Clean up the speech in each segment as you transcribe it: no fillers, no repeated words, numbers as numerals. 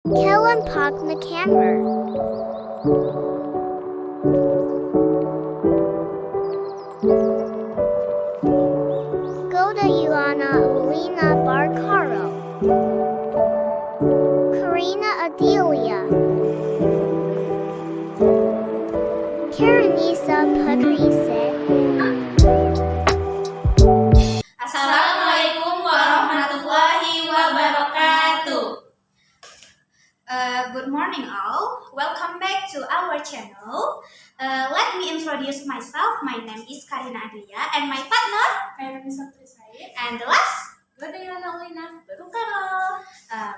Kellen Park McCamber. Goda Ioana Ulina Barcaro. Karina Adelia. Karenisa Pudrise. Assalamualaikum warahmatullahi wabarakatuh. Good morning all. Welcome back to our channel. Let me introduce myself. My name is Karina Adelia and my partner Karenisa Pudrise. and the last Goda Ioana Ulina Barcaro.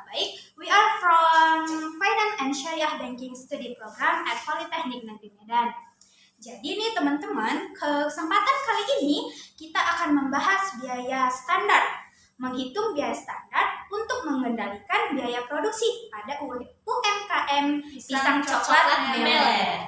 Baik, we are from Finance and Syariah Banking Study Program at Politeknik Negeri Medan. Jadi nih teman-teman, kesempatan kali ini kita akan membahas biaya standar, menghitung biaya standar untuk mengendalikan biaya produksi pada UMKM pisang coklat Meler.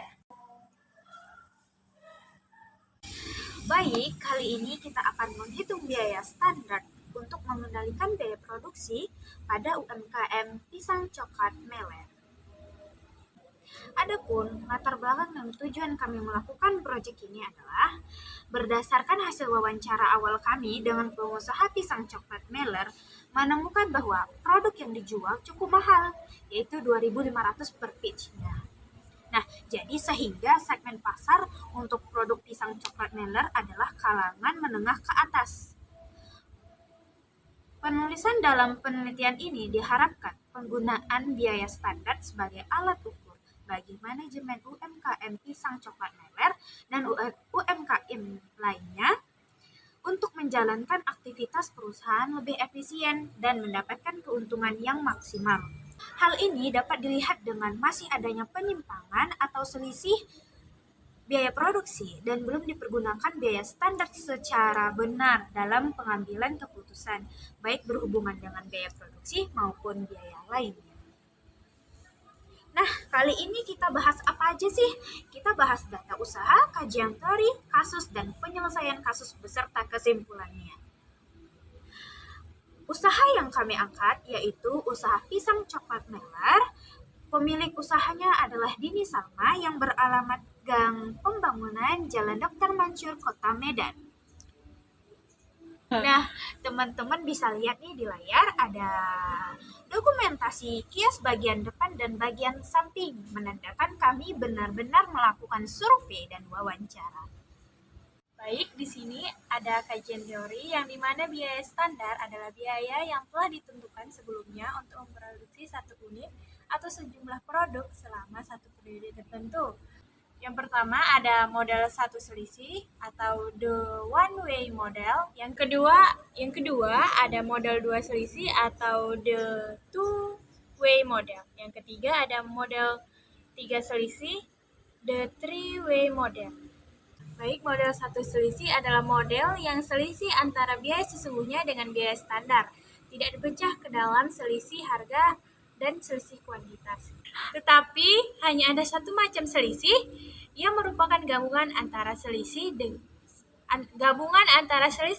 Baik, kali ini kita akan menghitung biaya standar untuk mengendalikan biaya produksi pada UMKM pisang coklat Meler. Adapun latar belakang dan tujuan kami melakukan proyek ini adalah berdasarkan hasil wawancara awal kami dengan pengusaha pisang coklat Meler menemukan bahwa produk yang dijual cukup mahal, yaitu 2.500 per pitch-nya. Nah, jadi sehingga segmen pasar untuk produk pisang coklat Meler adalah kalangan menengah ke atas. Penulisan dalam penelitian ini diharapkan penggunaan biaya standar sebagai alat ukur bagi manajemen UMKM pisang coklat Meler dan UMKM lainnya untuk menjalankan aktivitas perusahaan lebih efisien dan mendapatkan keuntungan yang maksimal. Hal ini dapat dilihat dengan masih adanya penyimpangan atau selisih biaya produksi dan belum dipergunakan biaya standar secara benar dalam pengambilan keputusan, baik berhubungan dengan biaya produksi maupun biaya lainnya. Nah, kali ini kita bahas apa aja sih? Kita bahas data usaha, kajian teori, kasus, dan penyelesaian kasus beserta kesimpulannya. Usaha yang kami angkat yaitu usaha pisang coklat Meler. Pemilik usahanya adalah Dini Salma yang beralamat Gang Pembangunan Jalan Dr. Mansur, Kota Medan. Nah, teman-teman bisa lihat nih di layar ada dokumentasi kios bagian depan dan bagian samping, menandakan kami benar-benar melakukan survei dan wawancara. Baik, di sini ada kajian teori yang dimana biaya standar adalah biaya yang telah ditentukan sebelumnya untuk memproduksi satu unit atau sejumlah produk selama satu periode tertentu. Yang pertama ada model satu selisih atau the one way model. Yang kedua ada model dua selisih atau the two way model. Yang ketiga ada model tiga selisih, the three way model. Baik, model satu selisih adalah model yang selisih antara biaya sesungguhnya dengan biaya standar, tidak dipecah ke dalam selisih harga dan selisih kuantitas. Tetapi hanya ada satu macam selisih yang merupakan gabungan antara selisih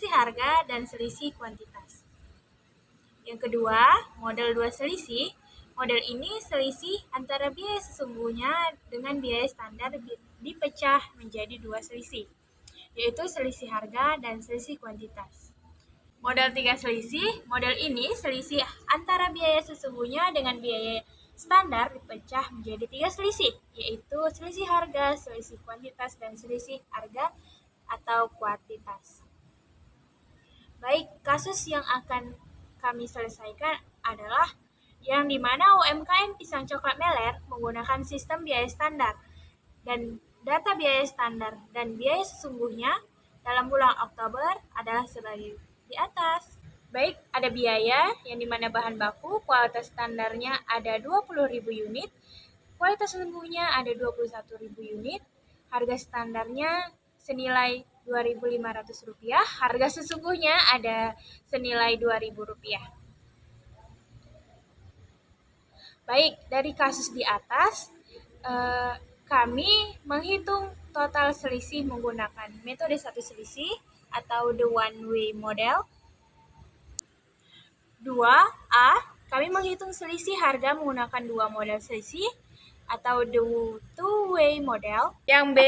harga dan selisih kuantitas. Yang kedua, model dua selisih. Model ini selisih antara biaya sesungguhnya dengan biaya standar dipecah menjadi dua selisih, yaitu selisih harga dan selisih kuantitas. Model tiga selisih, model ini selisih antara biaya sesungguhnya dengan biaya standar dipecah menjadi tiga selisih, yaitu selisih harga, selisih kuantitas, dan selisih harga atau kuantitas. Baik, kasus yang akan kami selesaikan adalah yang dimana UMKM pisang coklat Meler menggunakan sistem biaya standar dan data biaya standar dan biaya sesungguhnya dalam bulan Oktober adalah sebagai di atas. Baik, ada biaya yang dimana bahan baku kualitas standarnya ada 20.000 unit, kualitas sesungguhnya ada 21.000 unit, harga standarnya senilai Rp2.500, harga sesungguhnya ada senilai Rp2.000. Baik, dari kasus di atas, kami menghitung total selisih menggunakan metode satu selisih atau the one way model. 2A Kami menghitung selisih harga menggunakan dua model selisih atau the two-way model. Yang B,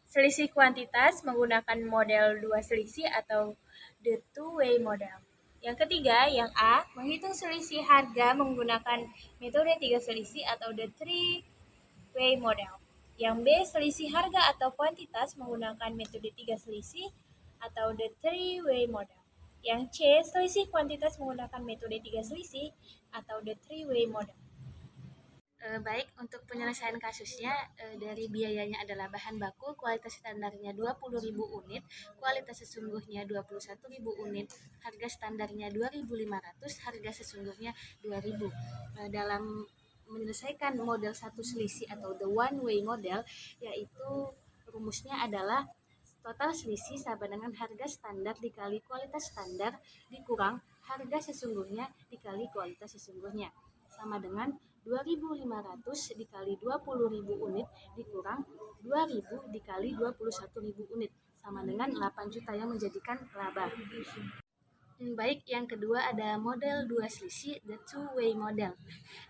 selisih kuantitas menggunakan model dua selisih atau the two-way model. Yang ketiga, yang A, menghitung selisih harga menggunakan metode tiga selisih atau the three-way model. Yang B, selisih harga atau kuantitas menggunakan metode tiga selisih atau the three-way model. Yang C, selisih kuantitas menggunakan metode tiga selisih atau the three-way model. Baik, untuk penyelesaian kasusnya, dari biayanya adalah bahan baku, kualitas standarnya 20.000 unit, kualitas sesungguhnya 21.000 unit, harga standarnya 2.500, harga sesungguhnya 2.000. Dalam menyelesaikan model satu selisih atau the one way model, yaitu rumusnya adalah total selisih sama dengan harga standar dikali kualitas standar dikurang harga sesungguhnya dikali kualitas sesungguhnya, sama dengan 2.500 dikali 20.000 unit dikurang 2.000 dikali 21.000 unit, sama dengan 8 juta yang menjadikan laba. Baik, yang kedua ada model dua selisih, the two-way model.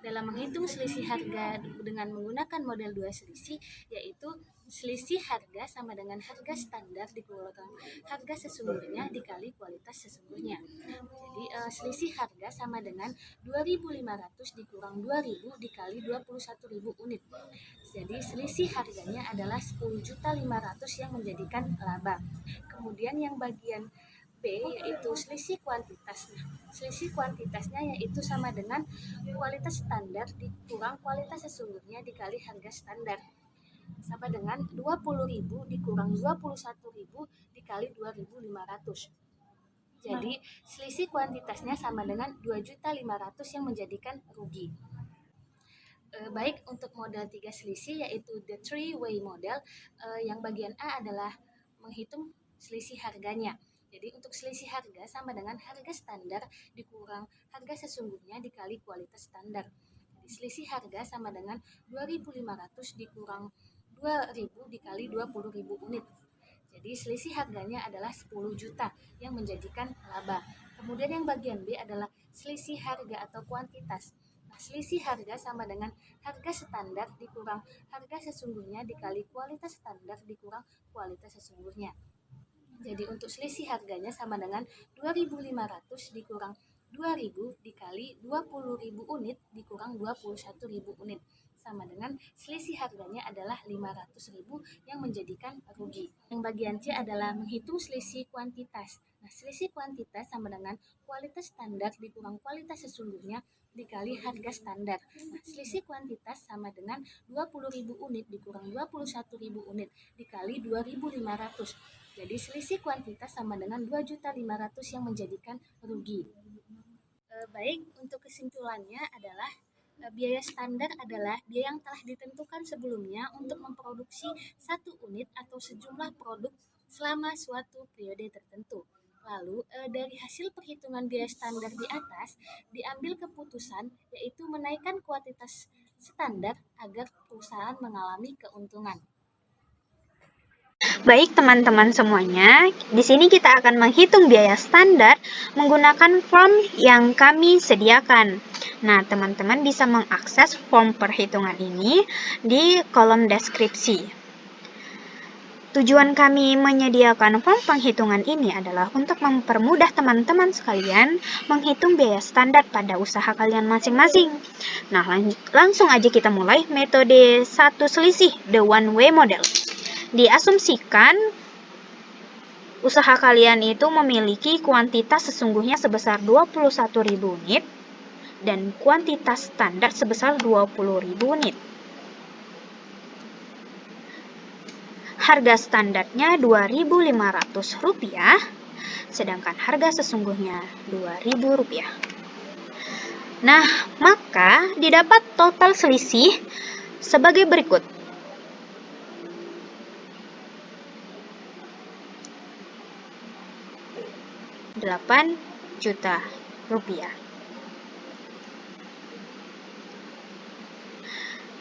Dalam menghitung selisih harga dengan menggunakan model dua selisih, yaitu selisih harga sama dengan harga standar dikurang harga sesungguhnya dikali kualitas sesungguhnya. Jadi selisih harga sama dengan 2.500 dikurang 2.000 dikali 21.000 unit. Jadi selisih harganya adalah 10.500.000 yang menjadikan laba. Kemudian yang bagian B yaitu selisih kuantitas. Selisih kuantitasnya yaitu sama dengan kualitas standar dikurang kualitas sesungguhnya dikali harga standar, sama dengan 20.000 dikurang 21.000 dikali 2.500. Jadi selisih kuantitasnya sama dengan 2.500.000 yang menjadikan rugi. Baik, untuk model tiga selisih yaitu the three-way model, yang bagian A adalah menghitung selisih harganya. Jadi untuk selisih harga sama dengan harga standar dikurang harga sesungguhnya dikali kualitas standar. Jadi selisih harga sama dengan 2.500 dikurang 2.000 dikali 20.000 unit. Jadi selisih harganya adalah 10 juta yang menjadikan laba. Kemudian yang bagian B adalah selisih harga atau kuantitas. Nah, selisih harga sama dengan harga standar dikurang harga sesungguhnya dikali kualitas standar dikurang kualitas sesungguhnya. Jadi untuk selisih harganya sama dengan 2.500 dikurang 2.000 dikali 20.000 unit dikurang 21.000 unit, sama dengan selisih harganya adalah 500.000 yang menjadikan rugi. Yang bagian C adalah menghitung selisih kuantitas. Nah, selisih kuantitas sama dengan kualitas standar dikurang kualitas sesungguhnya dikali harga standar. Nah, selisih kuantitas sama dengan 20.000 unit dikurang 21.000 unit dikali 2.500. Jadi selisih kuantitas sama dengan 2.500.000 yang menjadikan rugi. Baik, untuk kesimpulannya adalah biaya standar adalah biaya yang telah ditentukan sebelumnya untuk memproduksi satu unit atau sejumlah produk selama suatu periode tertentu. Lalu dari hasil perhitungan biaya standar di atas diambil keputusan yaitu menaikkan kuantitas standar agar perusahaan mengalami keuntungan. Baik teman-teman semuanya, di sini kita akan menghitung biaya standar menggunakan form yang kami sediakan. Nah, teman-teman bisa mengakses form perhitungan ini di kolom deskripsi. Tujuan kami menyediakan form penghitungan ini adalah untuk mempermudah teman-teman sekalian menghitung biaya standar pada usaha kalian masing-masing. Nah, langsung aja kita mulai metode satu selisih, the one way model. Diasumsikan usaha kalian itu memiliki kuantitas sesungguhnya sebesar 21.000 unit dan kuantitas standar sebesar 20.000 unit. Harga standarnya Rp2.500, sedangkan harga sesungguhnya Rp2.000. Nah, maka didapat total selisih sebagai berikut. 8 juta rupiah.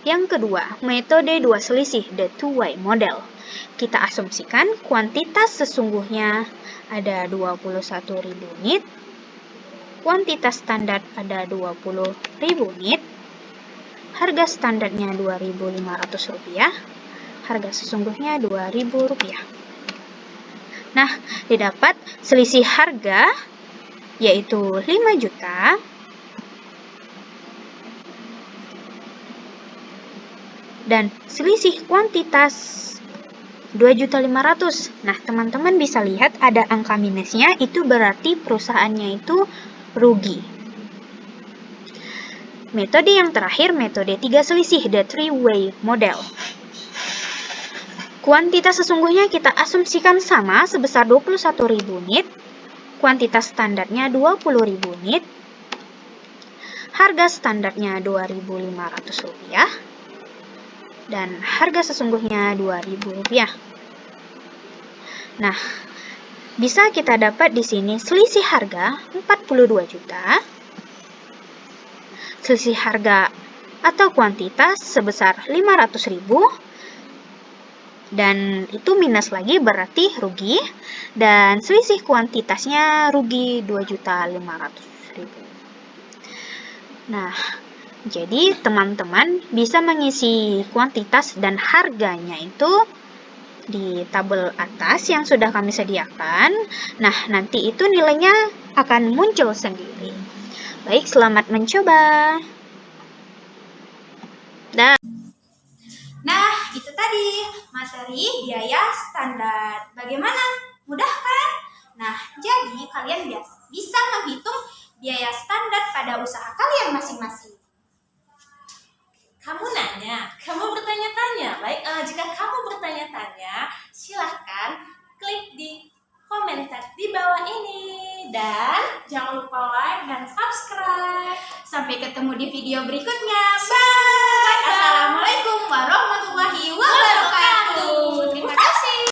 Yang kedua, metode dua selisih, the two-way model. Kita asumsikan kuantitas sesungguhnya ada 21.000 unit kuantitas standar pada 20.000 unit, harga standarnya Rp2.500, harga sesungguhnya Rp2.000. Nah, didapat selisih harga yaitu 5 juta dan selisih kuantitas 2.500.000. Nah, teman-teman bisa lihat ada angka minusnya, itu berarti perusahaannya itu rugi. Metode yang terakhir, metode 3 selisih, the three-way model. Kuantitas sesungguhnya kita asumsikan sama sebesar 21.000 unit, kuantitas standarnya 20.000 unit, harga standarnya Rp2.500, dan harga sesungguhnya Rp2.000. Nah, bisa kita dapat di sini selisih harga 42 juta, selisih harga atau kuantitas sebesar 500.000, dan itu minus lagi berarti rugi, dan selisih kuantitasnya rugi 2.500.000. Nah, jadi teman-teman bisa mengisi kuantitas dan harganya itu di tabel atas yang sudah kami sediakan. Nah, nanti itu nilainya akan muncul sendiri. Baik, selamat mencoba. Nah, itu tadi materi biaya standar. Bagaimana? Mudah kan? Nah, jadi kalian bisa menghitung biaya standar pada usaha kalian masing-masing. Kamu nanya, kamu bertanya-tanya. Baik, jika kamu bertanya-tanya, silahkan klik di komentar di bawah ini. Dan jangan lupa like dan subscribe. Sampai ketemu di video berikutnya. Bye!